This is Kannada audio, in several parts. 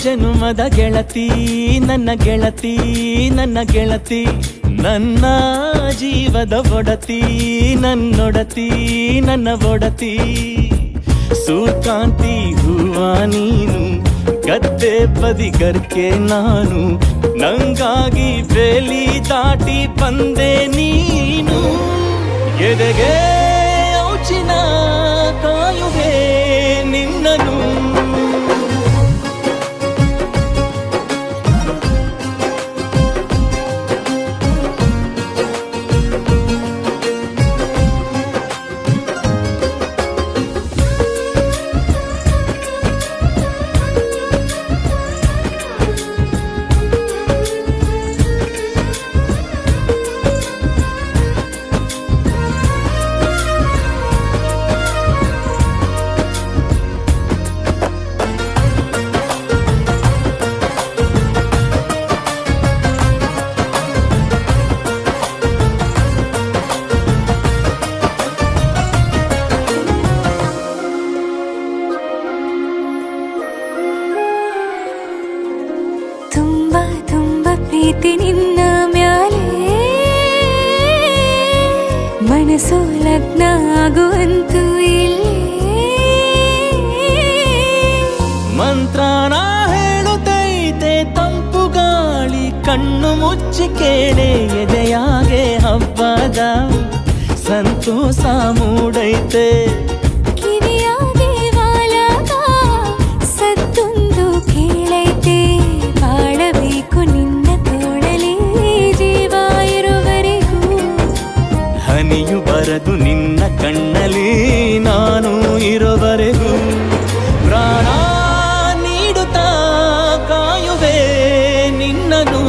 ಜನುಮದ ಗೆಳತಿ ನನ್ನ ಗೆಳತಿ ನನ್ನ ಗೆಳತಿ ನನ್ನ ಜೀವದ ಒಡತಿ ನನ್ನೊಡತಿ ನನ್ನ ಒಡತಿ ಸೂರ್ಕಾಂತಿ ಹೂವ ನೀನು ಗದ್ದೆ ಬದಿಗರ್ಕೆ ನಾನು ನಂಗಾಗಿ ಬೇಲಿ ದಾಟಿ ಬಂದೆ ನೀನು ಎದೆಗೆ ಔಚಿನ ಕಾಯುವೆ ನಿನ್ನನು ಪ್ರೀತಿ ನಿನ್ನ ಮ್ಯಾಲೆ ಮನಸ್ಸು ಲಗ್ನ ಆಗುವಂತೂ ಇಲ್ಲೇ ಮಂತ್ರನ ಹೇಳುತ್ತೈತೆ ತಂಪು ಗಾಳಿ ಕಣ್ಣು ಮುಚ್ಚಿ ಕೇಳೆ ಎದೆಯಾಗೆ ಹಬ್ಬದ ಸಂತೋಷ ಮೂಡೈತೆ ಕಿವಿಯಾಗೆ ವಾಲಾಗ ಸತ್ತೊಂದು ಕೇಳೈತೆ ಬಾಳಬೇಕು ನಿನ್ನ ತೋಳಲಿ ಜೀವ ಇರುವರೆಗೂ ಹನಿಯು ಬರದು ನಿನ್ನ ಕಣ್ಣಲ್ಲಿ ನಾನು ಇರುವರೆಗೂ ಪ್ರಾಣ ನೀಡುತ್ತಾ ಕಾಯುವೆ ನಿನ್ನನು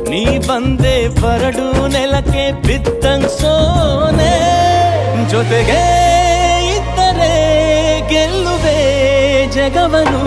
ನೀ ಬಂದೆ ಬರಡು ನೆಲಕ್ಕೆ ಬಿದ್ದಂಗ್ ಸೋನೆ ಜೊತೆಗೆ ಇದ್ದರೆ ಗೆಲ್ಲುವೆ ಜಗವನು